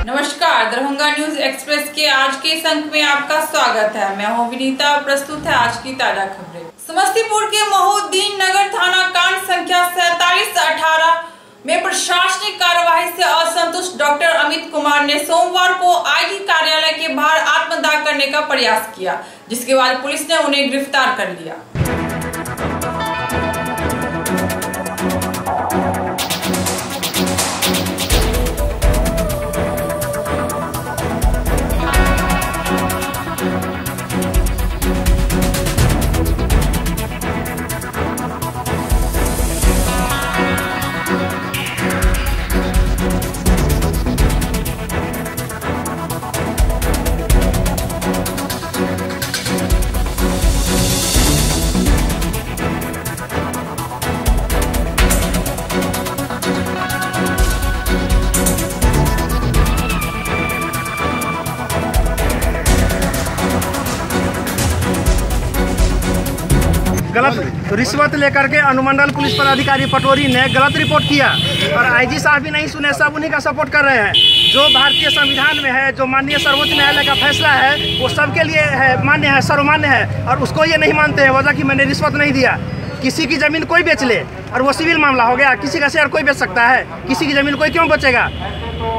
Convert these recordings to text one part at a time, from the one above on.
नमस्कार, Darbhanga news express के आज के इस अंक में आपका स्वागत है। मैं हूं विनीता और प्रस्तुत है आज की ताजा खबरें। समस्तीपुर के मोहुद्दीन नगर थाना कांड संख्या 4718 में प्रशासनिक कार्यवाही से असंतुष्ट डॉक्टर अमित कुमार ने सोमवार को आईजी कार्यालय के बाहर आत्मदाह करने का प्रयास किया, जिसके बाद पुलिस ने उन्हें गिरफ्तार कर लिया। गलत रिश्वत लेकर के अनुमंडल पुलिस पदाधिकारी पटोरी ने गलत रिपोर्ट किया और आईजी साहब भी नहीं सुने, सब उन्हीं का सपोर्ट कर रहे हैं। जो भारतीय संविधान में है, जो माननीय सर्वोच्च न्यायालय का फैसला है, वो सबके लिए है, मान्य है, सर्वमान्य है, और उसको ये नहीं मानते हैं वजह कि मैंने रिश्वत नहीं दिया। किसी की ज़मीन कोई बेच ले और वो सिविल मामला हो गया, किसी का शेयर कोई बेच सकता है, किसी की ज़मीन कोई क्यों बेचेगा।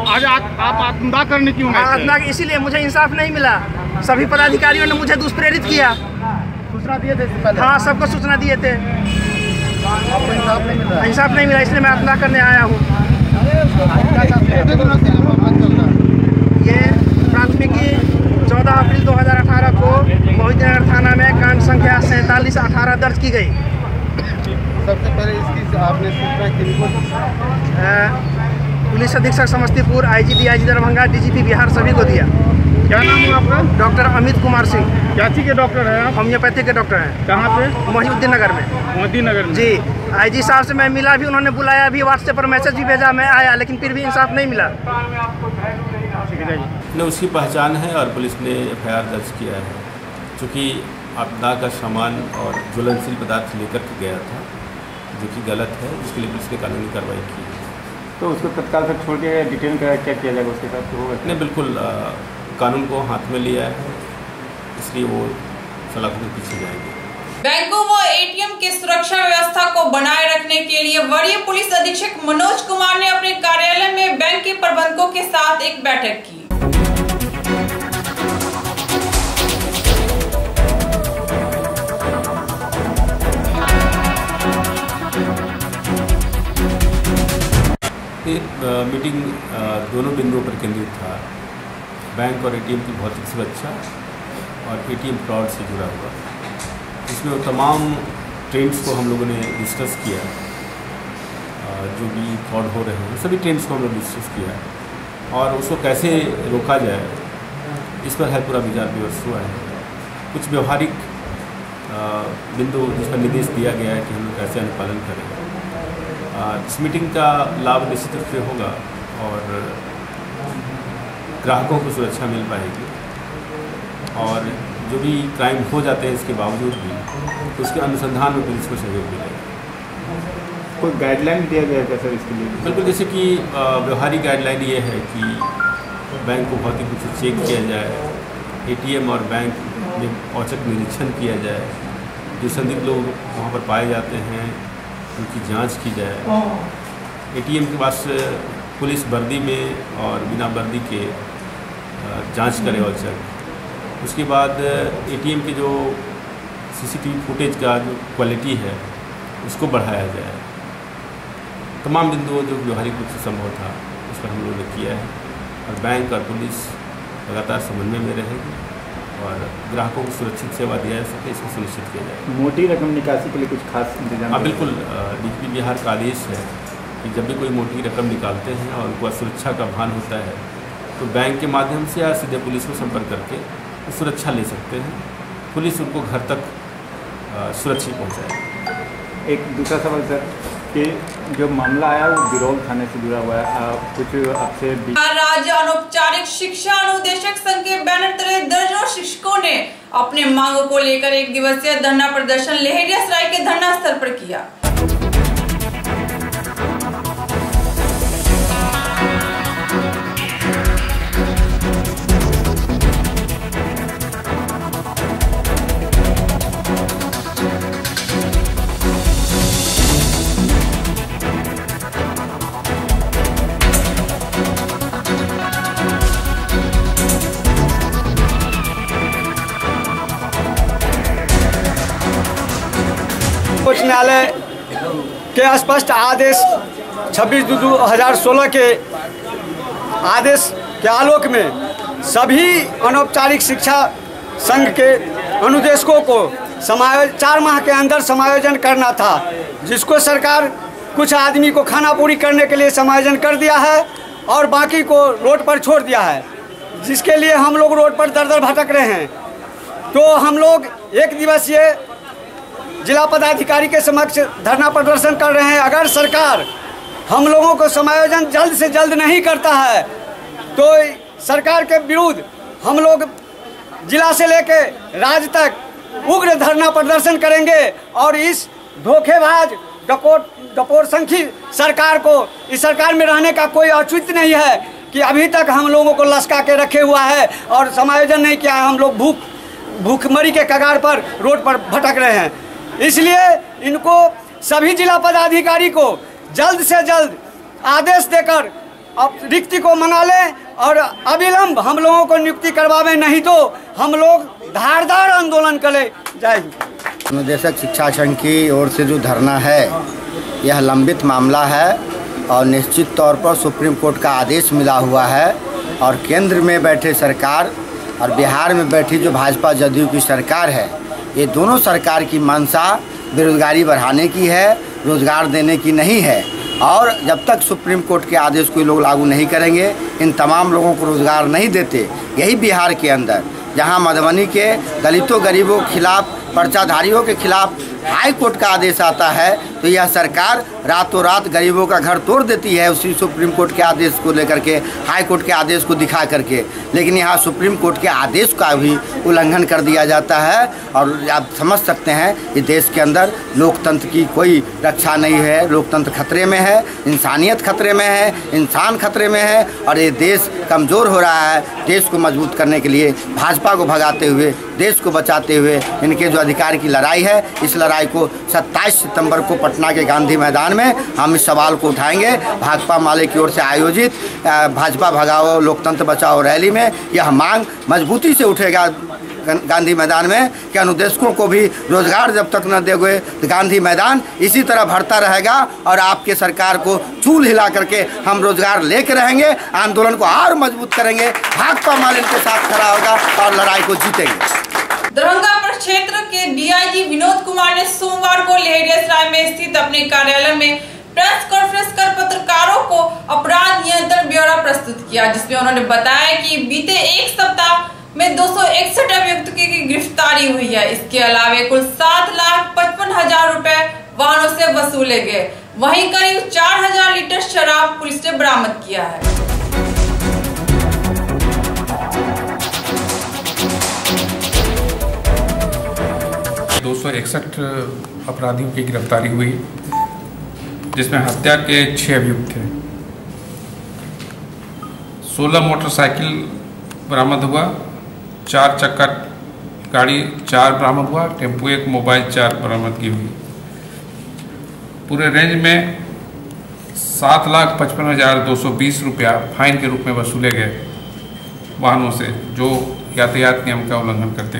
आज आप आत्मदाह करने क्यों गए? आत्मदाह इसीलिए मुझे इंसाफ नहीं मिला। सभी पदाधिकारियों ने मुझे दुष्प्रेरित किया। सूचना दिए थे पहले? हाँ, सबको सूचना दिए थे। आपको इंसाफ नहीं मिला, इसलिए मैं आत्मदाह करने आया हूँ। ये प्राथमिकी 14 अप्रैल 2018 को मोहिद्दीन नगर थाना में कांड संख्या 4718 दर्ज की गई। सबसे पहले इसकी आपने सूचना किनको दी? पुलिस अधीक्षक Samastipur, IG DIG Darbhanga, DGP Bihar सभी को दिया। क्या नाम है आपका? डॉक्टर अमित कुमार सिंह। क्या चीज़ के डॉक्टर हैं आप? होम्योपैथी के डॉक्टर हैं। कहाँ पे? मोहिद्दीन नगर में। मोहिद्दीन नगर में जी। आईजी साहब से मैं मिला भी, उन्होंने बुलाया भी, व्हाट्सएप पर मैसेज भी भेजा, मैं आया, लेकिन फिर भी इंसाफ नहीं मिला। ने उसकी पहचान है और पुलिस ने एफआईआर दर्ज किया है। चूँकि आपदा का सामान और ज्वलनशील पदार्थ लेकर के गया था, जो कि गलत है, उसके लिए पुलिस ने कानूनी कार्रवाई की है। तो उसको तत्काल से छोड़ के डिटेन क्या किया जाएगा उसके साथ? तो होगा नहीं, बिल्कुल कानून को हाथ में लिया है, इसलिए वो सलाखों के पीछे जाएंगे। बैंकों व एटीएम की सुरक्षा व्यवस्था को बनाए रखने के लिए वरीय पुलिस अधीक्षक मनोज कुमार ने अपने कार्यालय में बैंक के प्रबंधकों के साथ एक बैठक की। मीटिंग दोनों बिंदुओं पर केंद्रित था। बैंक और एटीएम की भौतिक सुरक्षा और एटीएम फ्रॉड से जुड़ा हुआ, इसमें वो तमाम ट्रेंड्स को हम लोगों ने डिस्कस किया। जो भी फ्रॉड हो रहे हैं सभी ट्रेंड्स को हम लोग डिस्कस किया और उसको कैसे रोका जाए, इस पर है पूरा विचार विमर्श हुआ है। कुछ व्यवहारिक बिंदु जिस पर निर्देश दिया गया है कि हम लोग कैसे अनुपालन करें। इस मीटिंग का लाभ निश्चित रूप से होगा और ग्राहकों को सुरक्षा मिल पाएगी और जो भी क्राइम हो जाते हैं इसके बावजूद भी तो उसके अनुसंधान में पुलिस को सहयोग मिलेगा। कोई गाइडलाइन दिया गया है सर इसके लिए? बिल्कुल, जैसे कि व्यवहारिक गाइडलाइन ये है कि बैंक को भौतिक रूप से चेक किया जाए, एटीएम और बैंक में औचक निरीक्षण किया जाए, जो संदिग्ध लोग वहाँ पर पाए जाते हैं उनकी जांच की जाए। एटीएम के पास पुलिस वर्दी में और बिना वर्दी के जांच करे औचक। उसके बाद एटीएम के जो सीसीटीवी फुटेज का जो क्वालिटी है उसको बढ़ाया जाए। तमाम बिंदुओं जो व्यवहारिक रूप से संभव था उस पर हम लोगों ने किया है और बैंक और पुलिस लगातार समन्वय में रहेगी और ग्राहकों को सुरक्षित सेवा दिया जा सके इसको सुनिश्चित किया जाए। मोटी रकम निकासी के लिए कुछ खास इंतजाम? हाँ बिल्कुल, डीजीपी बिहार का आदेश है कि जब भी कोई मोटी रकम निकालते हैं और उनको सुरक्षा का भान होता है तो बैंक के माध्यम से या सीधे पुलिस को संपर्क करके सुरक्षा ले सकते हैं। पुलिस उनको घर तक सुरक्षित पहुँचाएगी। एक दूसरा सवाल सर कि जो मामला आया वो बिरौल थाने से जुड़ा हुआ है, कुछ आपसे राज्य अनौपचारिक शिक्षा अनुदेशक संघ के बैनर तले दर्जनों शिक्षकों ने अपने मांगों को लेकर एक दिवसीय धरना प्रदर्शन लहेरियासराय के धरना स्थल पर किया। उच्च न्यायालय के स्पष्ट आदेश 26/2016 के आदेश के आलोक में सभी अनौपचारिक शिक्षा संघ के अनुदेशकों को 4 माह के अंदर समायोजन करना था, जिसको सरकार कुछ आदमी को खाना पूरी करने के लिए समायोजन कर दिया है और बाकी को रोड पर छोड़ दिया है, जिसके लिए हम लोग रोड पर दर दर भटक रहे हैं। तो हम लोग एक दिवसीय जिला पदाधिकारी के समक्ष धरना प्रदर्शन कर रहे हैं। अगर सरकार हम लोगों को समायोजन जल्द से जल्द नहीं करता है तो सरकार के विरुद्ध हम लोग जिला से लेकर राज्य तक उग्र धरना प्रदर्शन करेंगे और इस धोखेबाज डपोरसंखी सरकार को, इस सरकार में रहने का कोई औचित्य नहीं है कि अभी तक हम लोगों को लसका के रखे हुआ है और समायोजन नहीं किया है। हम लोग भूखमरी के कगार पर रोड पर भटक रहे हैं। इसलिए इनको सभी जिला पदाधिकारी को जल्द से जल्द आदेश देकर अब रिक्ति को मंगा लें और अविलंब हम लोगों को नियुक्ति करवावें, नहीं तो हम लोग धारदार आंदोलन करें। जय हिंद। अनुदेशक शिक्षा संघ की ओर से जो धरना है यह लंबित मामला है और निश्चित तौर पर सुप्रीम कोर्ट का आदेश मिला हुआ है और केंद्र में बैठे सरकार और बिहार में बैठी जो भाजपा जदयू की सरकार है, ये दोनों सरकार की मंशा बेरोजगारी बढ़ाने की है, रोजगार देने की नहीं है। और जब तक सुप्रीम कोर्ट के आदेश को लोग लागू नहीं करेंगे, इन तमाम लोगों को रोजगार नहीं देते। यही बिहार के अंदर जहां मधुबनी के दलितों गरीबों के खिलाफ, पर्चाधारियों के खिलाफ हाई कोर्ट का आदेश आता है तो यह सरकार रातों रात गरीबों का घर तोड़ देती है उसी सुप्रीम कोर्ट के आदेश को लेकर के, हाई कोर्ट के आदेश को दिखा करके। लेकिन यहाँ सुप्रीम कोर्ट के आदेश का भी उल्लंघन कर दिया जाता है और आप समझ सकते हैं कि देश के अंदर लोकतंत्र की कोई रक्षा नहीं है। लोकतंत्र खतरे में है, इंसानियत खतरे में है, इंसान खतरे में है और ये देश कमज़ोर हो रहा है। देश को मजबूत करने के लिए भाजपा को भगाते हुए, देश को बचाते हुए इनके जो अधिकार की लड़ाई है, इस लड़ाई को 27 सितंबर को पटना के गांधी मैदान में हम इस सवाल को उठाएंगे। भाकपा माले की ओर से आयोजित भाजपा भगाओ लोकतंत्र बचाओ रैली में यह मांग मजबूती से उठेगा गांधी मैदान में कि अनुदेशकों को भी रोजगार जब तक न दोगे तो गांधी मैदान इसी तरह भरता रहेगा और आपके सरकार को चूल हिला करके हम रोजगार लेके रहेंगे। आंदोलन को और मजबूत करेंगे। भाकपा माले के साथ खड़ा होगा और लड़ाई को जीतेंगे। दरभंगा प्रक्षेत्र के डीआईजी विनोद कुमार ने सोमवार को लहेरियासराय में स्थित अपने कार्यालय में प्रेस कॉन्फ्रेंस कर पत्रकारों को अपराध नियंत्रण ब्यौरा प्रस्तुत किया, जिसमें उन्होंने बताया कि बीते एक सप्ताह में 261 अभियुक्तों की गिरफ्तारी हुई है। इसके अलावा कुल 7,55,000 रुपए वाहनों से वसूले गए। वहीं करीब 4,000 लीटर शराब पुलिस ने बरामद किया है। 261 अपराधियों की गिरफ्तारी हुई, जिसमें हत्या के 6 अभियुक्त थे। 16 मोटरसाइकिल बरामद हुआ, 4 चक्का गाड़ी 4 बरामद हुआ, टेम्पो 1, मोबाइल 4 बरामदगी हुई। पूरे रेंज में 7,55,220 रुपया फाइन के रूप में वसूले गए वाहनों से जो यातायात नियम का उल्लंघन करते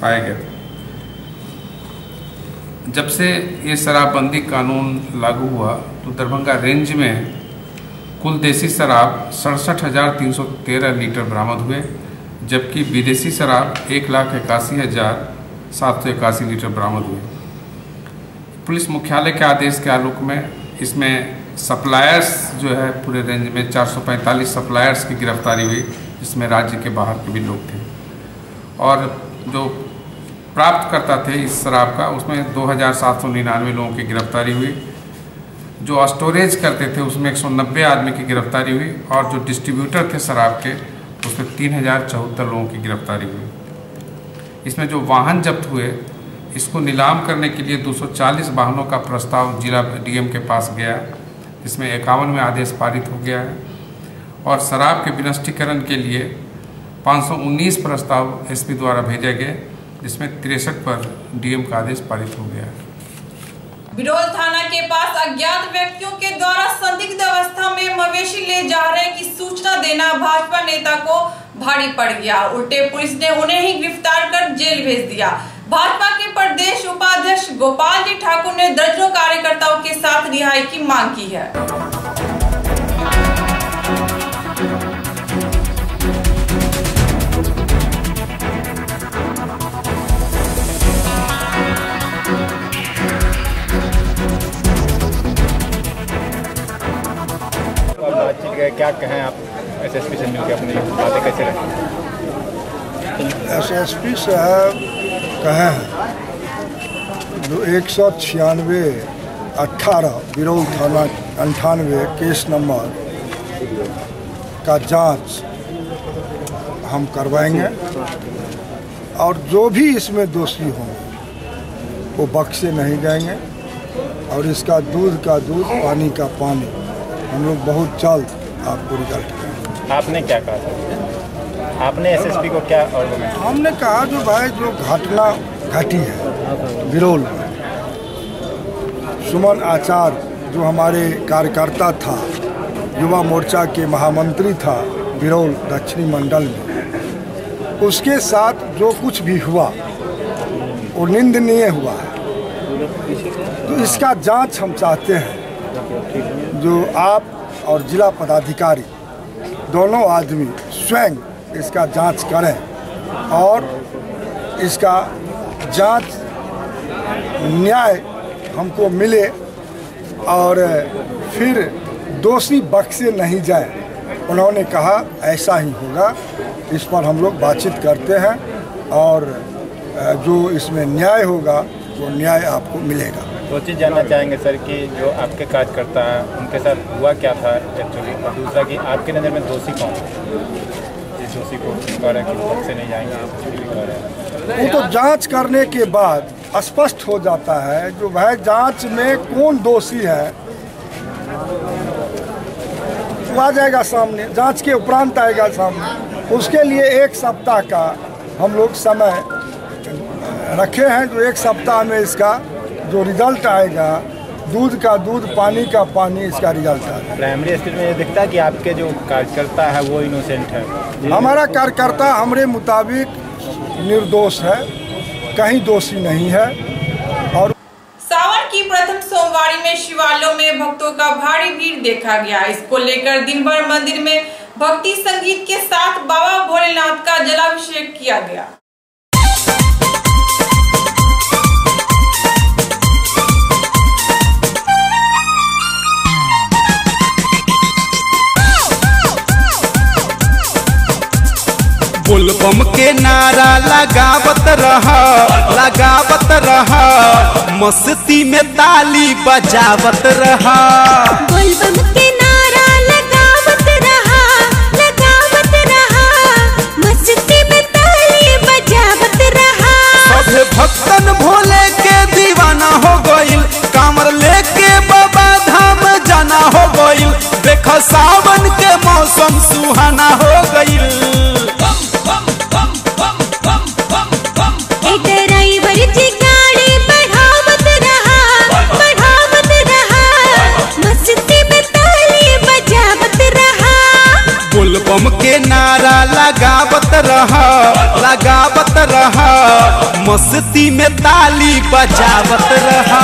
पाए गए थे। जब से ये शराबबंदी कानून लागू हुआ तो दरभंगा रेंज में कुल देसी शराब 67,313 लीटर बरामद हुए, जबकि विदेशी शराब 1,81,781 लीटर बरामद हुए। पुलिस मुख्यालय के आदेश के आलोक में इसमें सप्लायर्स जो है पूरे रेंज में 445 सप्लायर्स की गिरफ्तारी हुई, जिसमें राज्य के बाहर के भी लोग थे। और जो प्राप्त करता थे इस शराब का, उसमें 2799 लोगों की गिरफ्तारी हुई। जो स्टोरेज करते थे उसमें 190 आदमी की गिरफ्तारी हुई, और जो डिस्ट्रीब्यूटर थे शराब के उसमें 3074 लोगों की गिरफ्तारी हुई। इसमें जो वाहन जब्त हुए, इसको नीलाम करने के लिए 240 वाहनों का प्रस्ताव जिला डीएम के पास गया, जिसमें 51 में आदेश पारित हो गया है। और शराब के विनष्टीकरण के लिए 519 प्रस्ताव एसपी द्वारा भेजे गए, जिसमें 63 पर डीएम का आदेश पारित हो गया है। बिरौल थाना के पास अज्ञात व्यक्तियों के द्वारा संदिग्ध अवस्था में मवेशी ले जा रहे की सूचना देना भाजपा नेता को भारी पड़ गया। उल्टे पुलिस ने उन्हें ही गिरफ्तार कर जेल भेज दिया। भाजपा के प्रदेश उपाध्यक्ष गोपाल जी ठाकुर ने दर्जनों कार्यकर्ताओं के साथ रिहाई की मांग की है। क्या कहें आप एसएसपी से मिलकर अपनी बातें कैसे रखें? एसएसपी साहब कहे हैं जो 196/18 बिरौल थाना 98 केस नंबर का जांच हम करवाएंगे, और जो भी इसमें दोषी होंगे वो बख्शे नहीं जाएंगे, और इसका दूध का दूध पानी का पानी हम लोग बहुत जल्द आपको रिजल्ट करेंगे। आपने क्या कहा? आपने एसएसपी को क्या आर्गुमेंट? हमने कहा जो भाई जो घटना घटी है बिरौल में, सुमन आचार्य जो हमारे कार्यकर्ता था, युवा मोर्चा के महामंत्री था बिरौल दक्षिणी मंडल में, उसके साथ जो कुछ भी हुआ वो निंदनीय हुआ है। तो इसका जांच हम चाहते हैं, जो आप और जिला पदाधिकारी दोनों आदमी स्वयं इसका जांच करें, और इसका जांच न्याय हमको मिले, और फिर दोषी बख्शे नहीं जाए। उन्होंने कहा ऐसा ही होगा। इस पर हम लोग बातचीत करते हैं, और जो इसमें न्याय होगा वो न्याय आपको मिलेगा। दो चीज़ जानना चाहेंगे सर कि जो आपके कार्यकर्ता हैं उनके साथ हुआ क्या था एक्चुअली, और दूसरा कि आपके नज़र में दोषी कौन है? जिस दोषी को कह रहे हैं कि बख्शे नहीं जाएंगे, वो तो जांच करने के बाद स्पष्ट हो जाता है। जो भाई जांच में कौन दोषी है वो आ जाएगा सामने, जांच के उपरांत आएगा सामने। उसके लिए 1 सप्ताह का हम लोग समय रखे हैं, जो 1 सप्ताह में इसका जो रिजल्ट आएगा, दूध का दूध पानी का पानी, इसका रिजल्ट आएगा। प्राइमरी स्टेज में ये दिखता है कि आपके जो कार्यकर्ता है वो इनोसेंट है। हमारा कार्यकर्ता हमारे मुताबिक निर्दोष है, कहीं दोषी नहीं है। और सावन की प्रथम सोमवारी में शिवालयों में भक्तों का भारी भीड़ देखा गया। इसको लेकर दिन भर मंदिर में भक्ति संगीत के साथ बाबा भोलेनाथ का जलाभिषेक किया गया। बोलबम के नारा लगावत रहा, मस्ती में ताली बजावत रहा। बोलबम के नारा लगावत रहा, मस्ती में ताली बजावत रहा। सभे भक्तन भोले के दीवाना हो गइल, कांवर लेके बाबा धाम जाना हो गइल। देखो सावन के मौसम सुहाना हो गइल। बोलबम के नारा लगावत रहा, मस्ती में ताली बजावत रहा।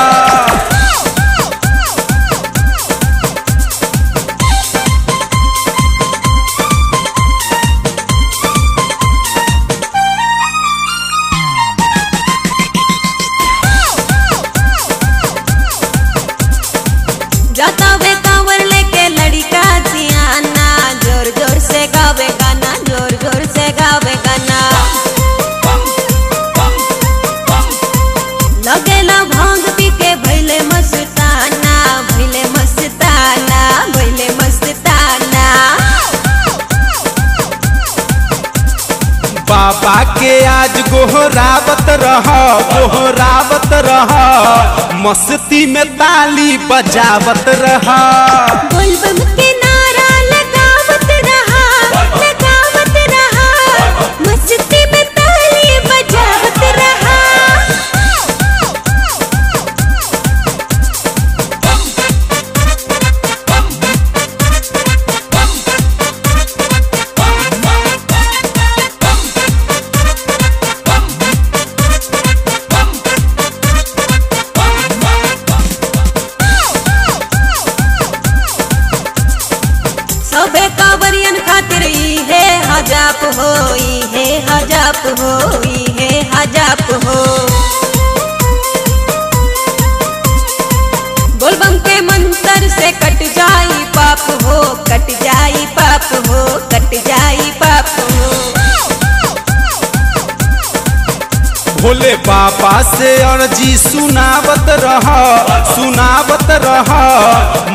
जाता वे कांवर बाबा के आज गोहरावत रह मस्ती में ताली बजावत रह बोलबम के नारा लगावत रहा मस्ती में ताली बजावत रहा। सबे कांवरियन खातिर ई है हजाप हो बोलबम के मंत्र से कट जाई पाप हो भोले बाबा से अर्जी सुनावत रह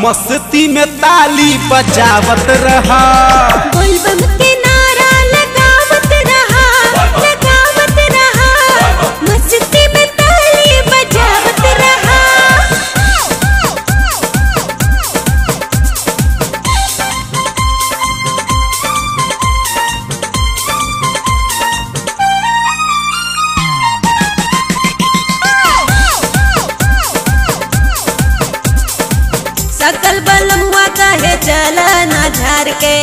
मस्ती में ताली बजावत रह बोलबम के नारा लगावत रहा मस्ती में ताली बजावत रहा। सकल बलमुआ कहे चला ना झार के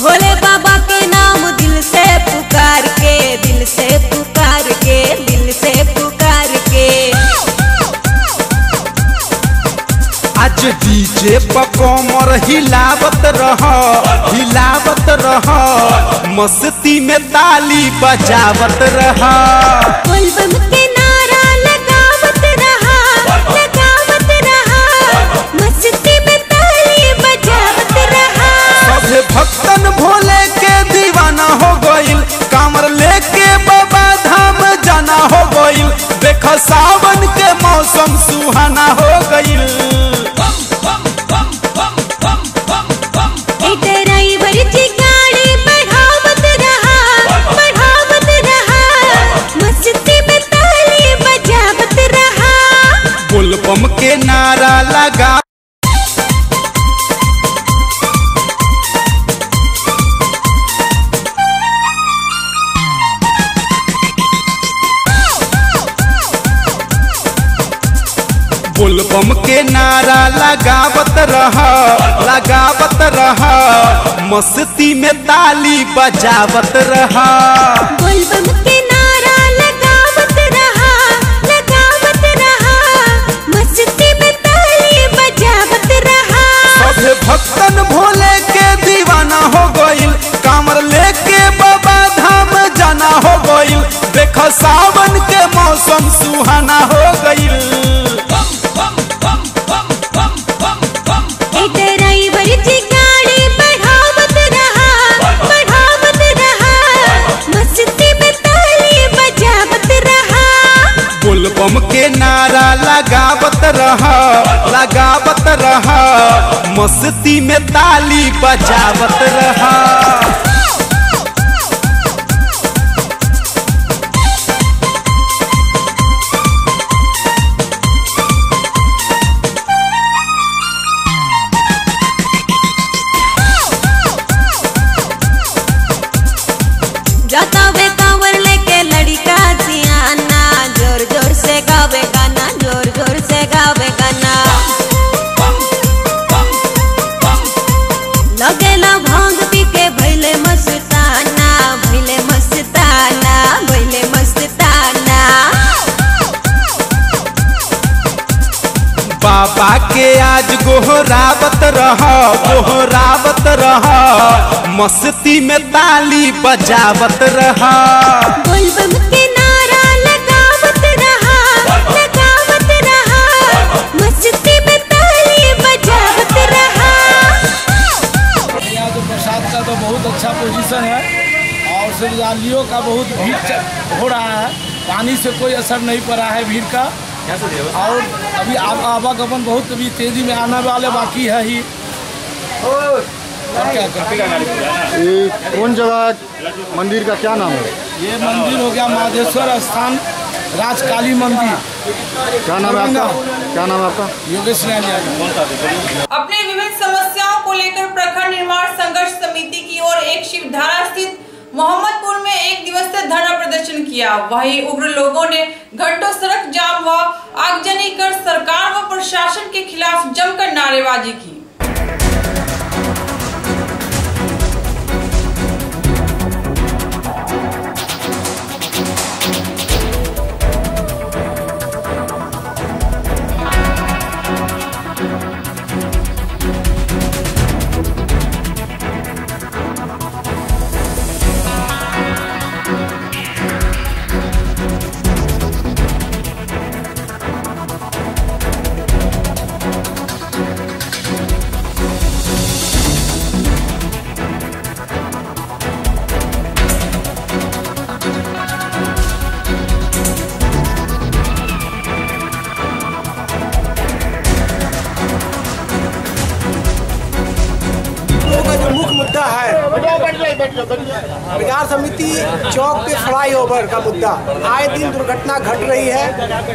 भोले बाबा के नाम दिल से पुकार के आज डीजे पर कमर हिलावत रह मस्ती में ताली बजावत रह बोलबम के नारा लगावत रहा मस्ती में ताली बजावत रहा। सभे भक्तन भोले के दीवाना हो गइल कांवर लेके बाबा धाम जाना हो गइल देख सावन के मौसम सुहाना हो गइल ड्राइवर जी गाड़ी बढ़ावत रहा मस्ती में ताली बजावत रहा। बोलबम के नारा लगा बोलबम के नारा लगावत रह मस्ती में ताली बजावत रह बोलबम के नारा लगावत रहा मस्ती में ताली बजावत रहा। सभे भक्तन भोले के दीवाना हो गइल कांवर लेके बाबा धाम जाना हो गइल देख सावन के मौसम सुहाना हो गइल ड्राइवर जी गाड़ी बढ़ावत रहा मस्ती में ताली बजावत रहा। बोलबम के नारा लगावत रह मस्ती में ताली बजावत रह जाता वे कांवर लेके लड़का सियाना जोर जोर से गावे गाना लगेला भांग पी के भइले मस्ताना बाबा के आज गोहरावत रह मस्ती में ताली बजावत रह बोलबम के नारा लगावत रहा मस्ती में ताली बजावत रहा। यहाँ जो प्रसाद का तो बहुत अच्छा पोजीशन है और श्रद्धालुओं का बहुत भीड़ हो रहा है। पानी से कोई असर नहीं पड़ा है भीड़ का और अभी आवागमन बहुत अभी तेजी में आने वाले बाकी है ही। ये कौन जगह मंदिर का क्या नाम है? ये मंदिर हो गया माधेश्वर स्थान राजकाली मंदिर। क्या नाम है आपका? क्या नाम है आपका? योगेश नाम। अपने विभिन्न समस्याओं को लेकर प्रखंड निर्माण संघर्ष समिति की ओर एक शिवधारा स्थित मोहम्मदपुर में एक दिवसीय धरना प्रदर्शन किया। वहीं उग्र लोगों ने घंटों सड़क जाम व आगजनी कर सरकार व प्रशासन के खिलाफ जमकर नारेबाजी की। मुद्दा है बाजार समिति चौक पे फ्लाईओवर का मुद्दा। आए दिन दुर्घटना घट रही है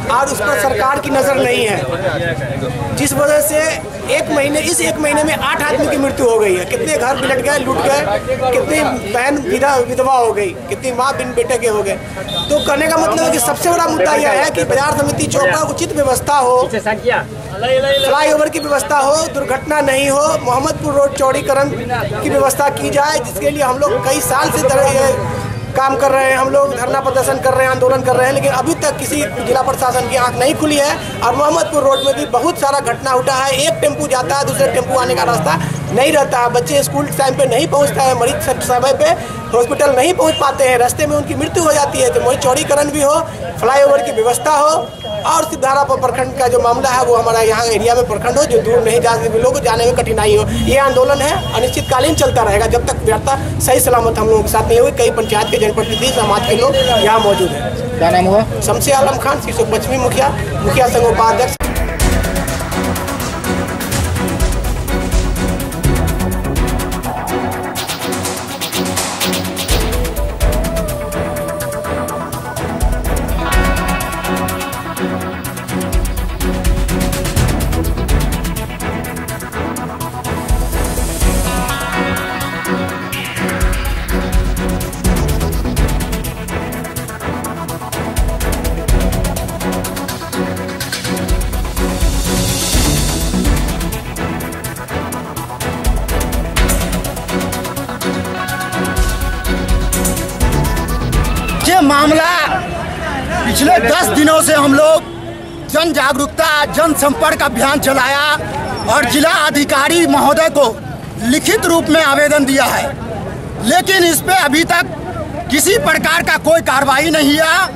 और उस पर सरकार की नजर नहीं है, जिस वजह से इस एक महीने में 8 आदमी की मृत्यु हो गई है। कितने घर बिलट गए, लूट गए, कितनी बहन विधवा हो गई, कितनी माँ बिन बेटे के हो गए। तो कहने का मतलब है कि सबसे बड़ा मुद्दा यह है कि बाजार समिति चौक पर उचित व्यवस्था हो, फ्लाईओवर की व्यवस्था हो, दुर्घटना नहीं हो, मोहम्मदपुर रोड चौड़ीकरण की व्यवस्था की जाए, जिसके लिए हम लोग कई साल से काम कर रहे हैं। हम लोग धरना प्रदर्शन कर रहे हैं, आंदोलन कर रहे हैं, लेकिन अभी तक किसी जिला प्रशासन की आंख नहीं खुली है। और मोहम्मदपुर रोड में भी बहुत सारा घटना उठा है। एक टेम्पू जाता है, दूसरे टेम्पू आने का रास्ता नहीं रहता है, बच्चे स्कूल टाइम पे नहीं पहुंचता है, मरीज समय पे हॉस्पिटल नहीं पहुंच पाते हैं, रास्ते में उनकी मृत्यु हो जाती है। तो वही चौड़ीकरण भी हो, फ्लाईओवर की व्यवस्था हो और सिद्धारा प्रखंड का जो मामला है वो हमारा यहाँ एरिया में प्रखंड हो, जो दूर नहीं जा सकते, लोगों को जाने में कठिनाई हो। ये आंदोलन है अनिश्चितकालीन चलता रहेगा जब तक व्यवस्था सही सलामत हम लोगों के साथ नहीं होगी। कई पंचायत के जनप्रतिनिधि समाज के लोग यहाँ मौजूद हैं। क्या नाम हुआ? शमसे आलम खान, शीर्षक पश्चिमी मुखिया संघ उपाध्यक्ष। मामला पिछले 10 दिनों से हम लोग जन जागरूकता जन संपर्क अभियान चलाया और जिला अधिकारी महोदय को लिखित रूप में आवेदन दिया है, लेकिन इस पे अभी तक किसी प्रकार का कोई कार्रवाई नहीं हुआ,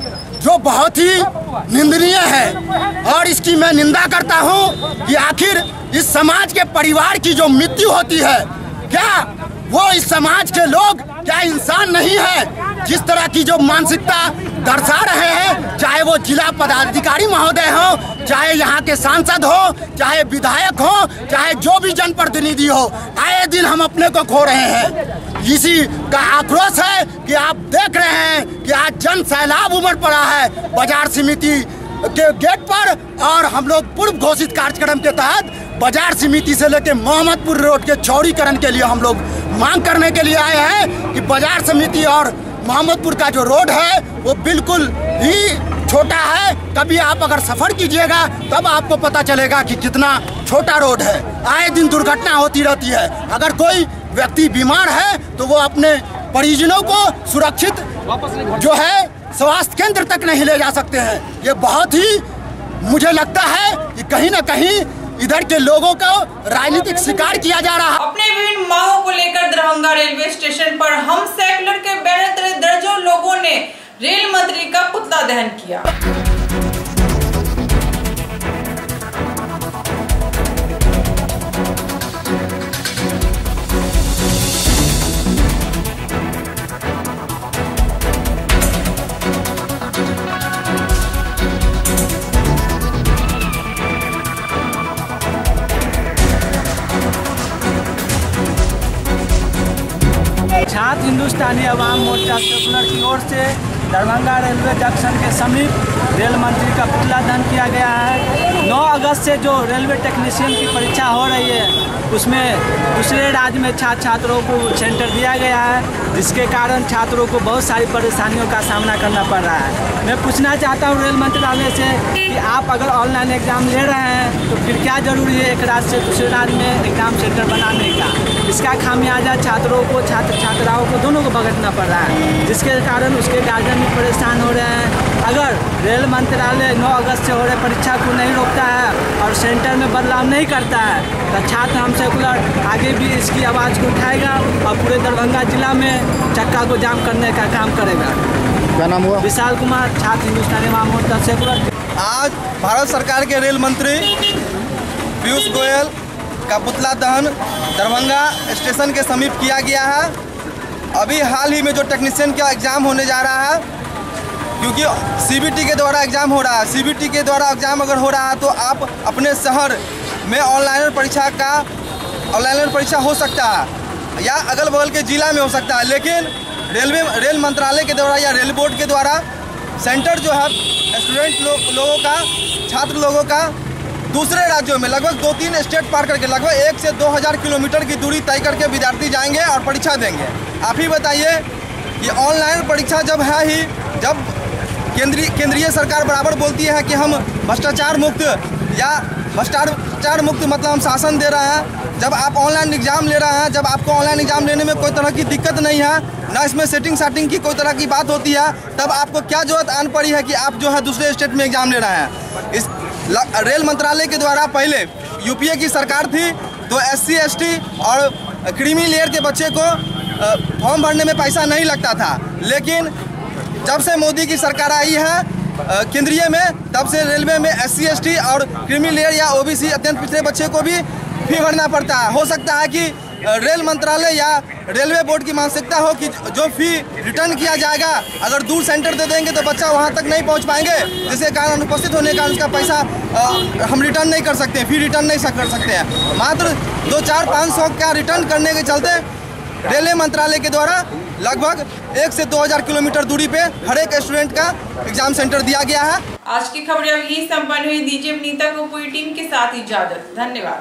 जो बहुत ही निंदनीय है। और इसकी मैं निंदा करता हूं कि आखिर इस समाज के परिवार की जो मृत्यु होती है, क्या वो इस समाज के लोग क्या इंसान नहीं है? जिस तरह की जो मानसिकता दर्शा रहे हैं, चाहे वो जिला पदाधिकारी महोदय हो, चाहे यहाँ के सांसद हो, चाहे विधायक हो, चाहे जो भी जनप्रतिनिधि हो, आए दिन हम अपने को खो रहे हैं। इसी का आक्रोश है कि आप देख रहे हैं कि आज जन सैलाब उमड़ पड़ा है बाजार समिति के गेट पर, और हम लोग पूर्व घोषित कार्यक्रम के तहत बाजार समिति से लेकर मोहम्मदपुर रोड के चौड़ीकरण के लिए हम लोग मांग करने के लिए आए हैं कि बाजार समिति और मोहम्मदपुर का जो रोड है वो बिल्कुल ही छोटा है। कभी आप अगर सफ़र कीजिएगा तब आपको पता चलेगा कि कितना छोटा रोड है। आए दिन दुर्घटना होती रहती है। अगर कोई व्यक्ति बीमार है तो वो अपने परिजनों को सुरक्षित जो है स्वास्थ्य केंद्र तक नहीं ले जा सकते हैं। ये बहुत ही मुझे लगता है कि कहीं ना कहीं इधर के लोगों को राजनीतिक शिकार किया जा रहा है। अपने विभिन्न मांगों को लेकर दरभंगा रेलवे स्टेशन पर हम सेकुलर के बैनर तले दर्जनों लोगों ने रेल मंत्री का पुतला दहन किया। हिंदुस्तानी अवाम मोर्चा सेकुलर की ओर से दरभंगा रेलवे जंक्शन के समीप रेल मंत्री का पुतला दहन किया गया है। 9 अगस्त से जो रेलवे टेक्नीशियन की परीक्षा हो रही है उसमें दूसरे राज्य में छात्रों को सेंटर दिया गया है, जिसके कारण छात्रों को बहुत सारी परेशानियों का सामना करना पड़ रहा है। मैं पूछना चाहता हूँ रेल मंत्रालय से कि आप अगर ऑनलाइन एग्ज़ाम ले रहे हैं तो फिर क्या ज़रूरी है एक राज्य से दूसरे राज्य में एग्ज़ाम सेंटर बनाने का। इसका खामियाजा छात्रों को छात्राओं को दोनों को भुगतना पड़ रहा है, जिसके कारण उसके गार्जियन भी परेशान हो रहे हैं। अगर रेल मंत्रालय 9 अगस्त से हो रहे परीक्षा को नहीं रोकता है और सेंटर में बदलाव नहीं करता है तो छात्र हम सेकुलर आगे भी इसकी आवाज़ को उठाएगा और पूरे दरभंगा जिला में चक्का को जाम करने का काम करेगा। क्या नाम हुआ? विशाल कुमार, छात्र हिंदुस्तानी अवाम मोर्चा सेकुलर। आज भारत सरकार के रेल मंत्री पीयूष गोयल का पुतला दहन दरभंगा स्टेशन के समीप किया गया है। अभी हाल ही में जो टेक्नीशियन का एग्ज़ाम होने जा रहा है, क्योंकि सीबीटी के द्वारा एग्ज़ाम हो रहा है, सीबीटी के द्वारा एग्ज़ाम अगर हो रहा है तो आप अपने शहर में ऑनलाइन परीक्षा हो सकता है या अगल बगल के ज़िला में हो सकता है, लेकिन रेल मंत्रालय के द्वारा या रेल बोर्ड के द्वारा सेंटर जो है स्टूडेंट लोगों का, छात्र लोगों का दूसरे राज्यों में लगभग 2-3 स्टेट पार करके लगभग 1 से 2000 किलोमीटर की दूरी तय करके विद्यार्थी जाएंगे और परीक्षा देंगे। आप ही बताइए कि ऑनलाइन परीक्षा जब है ही, जब केंद्रीय सरकार बराबर बोलती है कि हम भ्रष्टाचार मुक्त या भ्रष्टाचार मुक्त मतलब हम शासन दे रहे हैं, जब आप ऑनलाइन एग्ज़ाम ले रहे हैं, जब आपको ऑनलाइन एग्ज़ाम लेने में कोई तरह की दिक्कत नहीं है, ना इसमें सेटिंग की कोई तरह की बात होती है, तब आपको क्या जरूरत आन पड़ी है कि आप जो है दूसरे स्टेट में एग्ज़ाम ले रहे हैं। इस रेल मंत्रालय के द्वारा पहले यूपीए की सरकार थी तो SC ST और क्रीमी लेयर के बच्चे को फॉर्म भरने में पैसा नहीं लगता था, लेकिन जब से मोदी की सरकार आई है केंद्रीय में, तब से रेलवे में SC ST और क्रीमी लेयर या OBC अत्यंत पिछड़े बच्चे को भी फी भरना पड़ता है। हो सकता है कि रेल मंत्रालय या रेलवे बोर्ड की मानसिकता हो कि जो फी रिटर्न किया जाएगा, अगर दूर सेंटर दे देंगे तो बच्चा वहां तक नहीं पहुंच पाएंगे, जिसके कारण अनुपस्थित होने के कारण उसका पैसा हम रिटर्न नहीं कर सकते, फी रिटर्न नहीं कर सकते हैं। मात्र 2-4-500 का रिटर्न करने के चलते रेलवे मंत्रालय के द्वारा लगभग 1 से 2000 किलोमीटर दूरी पे हर एक स्टूडेंट का एग्जाम सेंटर दिया गया है। आज की खबरें यही संपन्न हुई। दीजिए विनीता को पूरी टीम के साथ इजाजत। धन्यवाद।